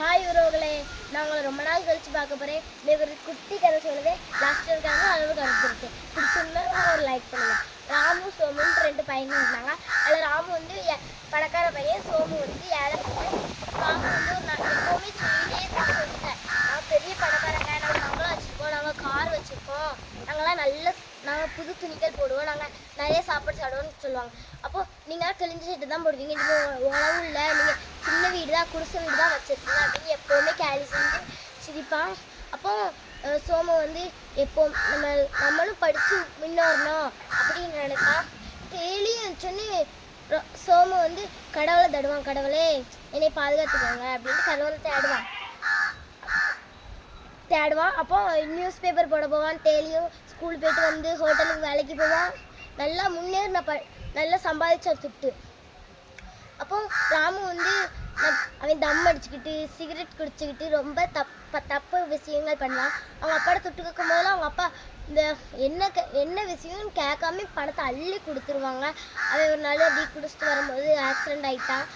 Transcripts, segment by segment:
Hi உறவுகளே, நான் உங்களை ரொம்ப நாள் கழிச்சு பார்க்க போகிறேன். இன்னைக்கு ஒரு குட்டி கதை சொல்லுது. லாஸ்ட் இருக்காங்க, அளவு கருத்து இருக்கு. பிடிச்சிருந்தா ஒரு லைக் பண்ணுங்க. ராமு சோமுன்னு 2 பையங்க இருந்தாங்க. அதில் ராமு வந்து பணக்கார பையன், சோமு வந்து ஏழை பையன். ராமு வந்து நான் எப்போவுமே சொல்லியே தான் சொல்லிட்டேன், நான் பெரிய பணக்காரங்க, நாங்கள் மங்களம் வச்சுருக்கோம், நாங்கள் கார் வச்சுருக்கோம், நாங்கள் புது துணிகள் போடுவோம், நாங்கள் நிறைய சாப்பாடு சாப்பிடுவோம்னு சொல்லுவாங்க. அப்போது நீங்கள் கிழிஞ்ச சட்டை தான் போடுவீங்க, நீங்கள் உணவும் இல்லை, நீங்கள் சின்ன வீடு தான், குடிசை வீடு தான் வச்சுருக்கீங்க அப்படின்னு எப்போவுமே கேலி செஞ்சு சிரிப்பான். அப்போ சோமு வந்து நம்மளும் படித்து முன்னேறணும் அப்படின்னு நினைப்பான். டெய்லியும் சொன்னி சோமு வந்து கடவுளை தடுவான். கடவுளே என்னை பாதுகாத்துக்கோங்க அப்படின்னு கடவுளை தேடுவான். அப்போ நியூஸ் பேப்பர் போட போவான். டெய்லியும் ஸ்கூல் போய்ட்டு வந்து ஹோட்டலுக்கு வேலைக்கு போவான். நல்லா முன்னேறின நல்லா சம்பாதிச்ச துட்டு. அப்போ ராமு வந்து அவன் தம் அடிச்சுக்கிட்டு சிகரெட் குடிச்சுக்கிட்டு ரொம்ப தப்பு விஷயங்கள் பண்ணுவான். அவங்க அப்பாட துட்டு கேட்கும் போதெல்லாம் அவங்க அப்பா இந்த என்ன விஷயம்னு கேட்காம பணத்தை அள்ளி கொடுத்துருவாங்க. அவன் ஒரு நாள் அப்படி குடிச்சிட்டு வரும்போது ஆக்சிடெண்ட் ஆகிட்டான்.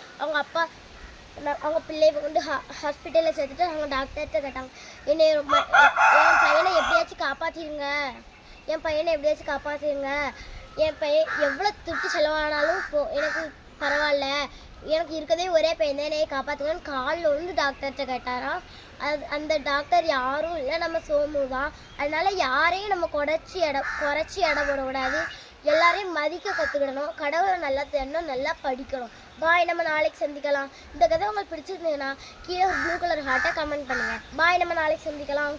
அவங்க பிள்ளைய வந்து ஹாஸ்பிட்டலில் சேர்த்துட்டு அவங்க டாக்டர்கிட்ட கேட்டாங்க, என் பையனை எப்படியாச்சும் காப்பாற்றிடுங்க, என் பையன் எவ்வளோ துட்டு செலவானாலும் எனக்கு பரவாயில்ல, எனக்கு இருக்கதே ஒரே பையன் தான், என்னையை காப்பாற்றுங்கன்னு காலில் வந்து டாக்டர்கிட்ட கேட்டாராம். அந்த டாக்டர் யாரும் இல்லை, நம்ம சோமு தான். அதனால யாரையும் நம்ம குறைச்சி எடை போடக்கூடாது, எல்லாரையும் மதிக்க கற்றுக்கிடணும், கடவுளை நல்லா தேடணும், நல்லா படிக்கணும். பாய், நம்ம நாளைக்கு சந்திக்கலாம். இந்த கதை உங்களுக்கு பிடிச்சிருந்ததுன்னா கீழே ப்ளூ கலர் ஹார்ட்டை கமெண்ட் பண்ணுங்கள். பாய், நம்ம நாளைக்கு சந்திக்கலாம்.